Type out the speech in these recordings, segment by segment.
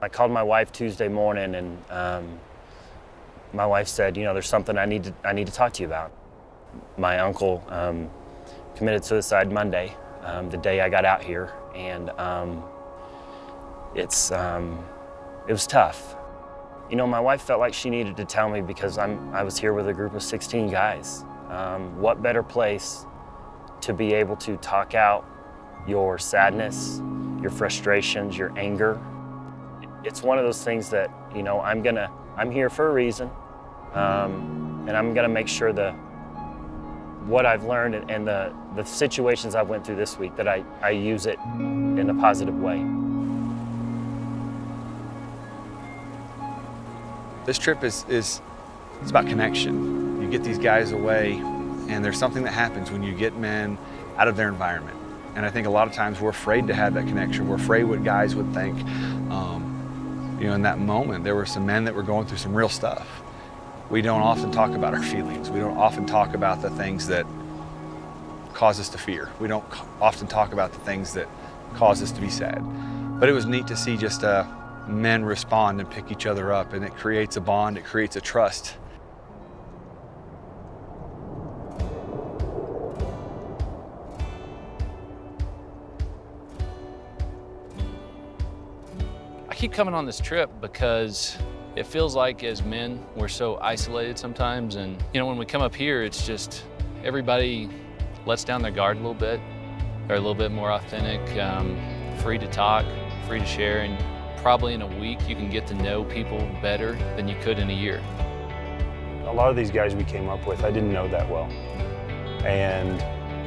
I called my wife Tuesday morning, and my wife said, there's something I need to talk to you about. My uncle committed suicide Monday, the day I got out here, and it was tough. My wife felt like she needed to tell me because I was here with a group of 16 guys. What better place to be able to talk out your sadness, your frustrations, your anger. It's one of those things that, I'm here for a reason, and I'm gonna make sure what I've learned and the situations I've went through this week, that I use it in a positive way. This trip it's about connection. You get these guys away, and there's something that happens when you get men out of their environment. And I think a lot of times we're afraid to have that connection. We're afraid what guys would think. In that moment, there were some men that were going through some real stuff. We don't often talk about our feelings. We don't often talk about the things that cause us to fear. We don't often talk about the things that cause us to be sad. But it was neat to see just men respond and pick each other up, and it creates a bond, it creates a trust. I keep coming on this trip because it feels like as men, we're so isolated sometimes. And when we come up here, it's just everybody lets down their guard a little bit. They're a little bit more authentic, free to talk, free to share. And probably in a week, you can get to know people better than you could in a year. A lot of these guys we came up with, I didn't know that well. And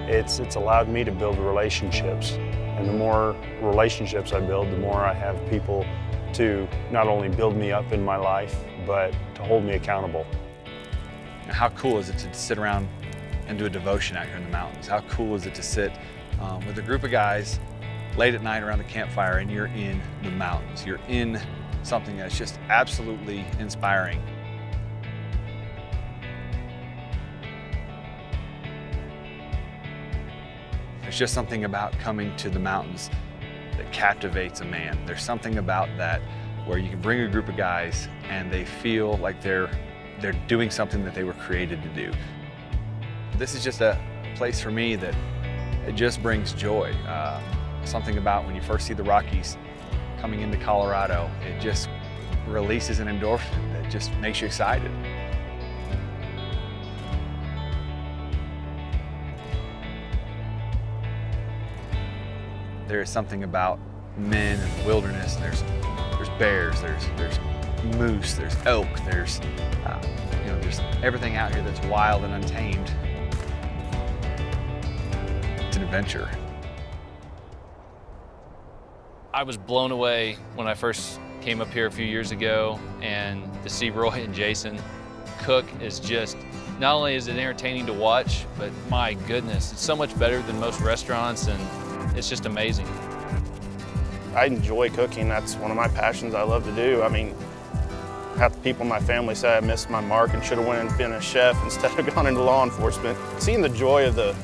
it's allowed me to build relationships. And the more relationships I build, the more I have people to not only build me up in my life, but to hold me accountable. How cool is it to sit around and do a devotion out here in the mountains? How cool is it to sit with a group of guys late at night around the campfire, and you're in the mountains. You're in something that's just absolutely inspiring. There's just something about coming to the mountains that captivates a man. There's something about that where you can bring a group of guys and they feel like they're doing something that they were created to do. This is just a place for me that it just brings joy. Something about when you first see the Rockies coming into Colorado, it just releases an endorphin that just makes you excited. There is something about men and the wilderness. There's bears, there's moose, there's elk, there's everything out here that's wild and untamed. It's an adventure. I was blown away when I first came up here a few years ago, and to see Roy and Jason cook is just, not only is it entertaining to watch, but my goodness, it's so much better than most restaurants, and it's just amazing. I enjoy cooking. That's one of my passions I love to do. I mean, half the people in my family say I missed my mark and should have went and been a chef instead of gone into law enforcement. Seeing the joy of the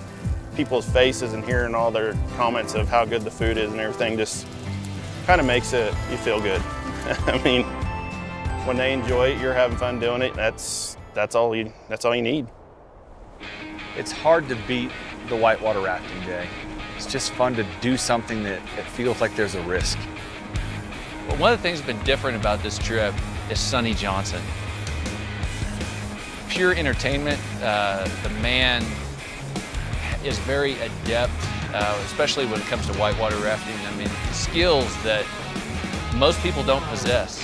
people's faces and hearing all their comments of how good the food is and everything just kind of makes you feel good. I mean, when they enjoy it, you're having fun doing it. That's all you need. It's hard to beat the whitewater rafting, Jay. It's just fun to do something that it feels like there's a risk. Well, one of the things that's been different about this trip is Sonny Johnson. Pure entertainment. The man is very adept, especially when it comes to whitewater rafting. I mean, skills that most people don't possess.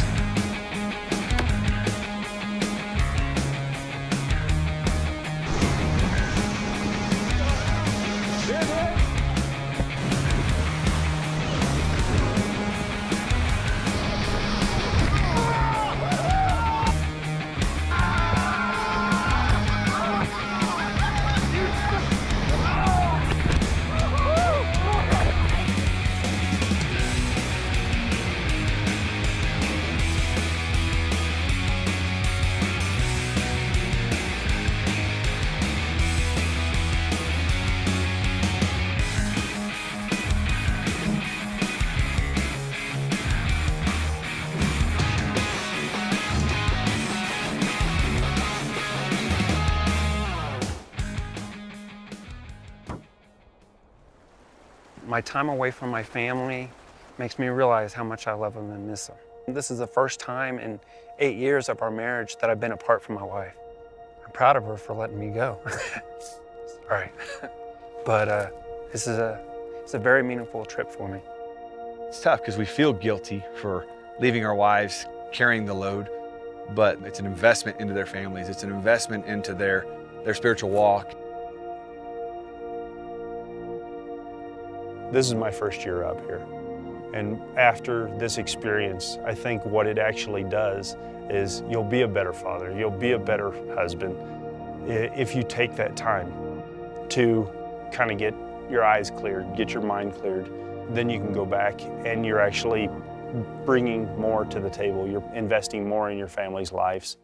My time away from my family makes me realize how much I love them and miss them. This is the first time in 8 years of our marriage that I've been apart from my wife. I'm proud of her for letting me go. All right. But it's a very meaningful trip for me. It's tough because we feel guilty for leaving our wives carrying the load, but it's an investment into their families. It's an investment into their spiritual walk. This is my first year up here. And after this experience, I think what it actually does is you'll be a better father, you'll be a better husband if you take that time to kind of get your eyes cleared, get your mind cleared. Then you can go back and you're actually bringing more to the table. You're investing more in your family's lives.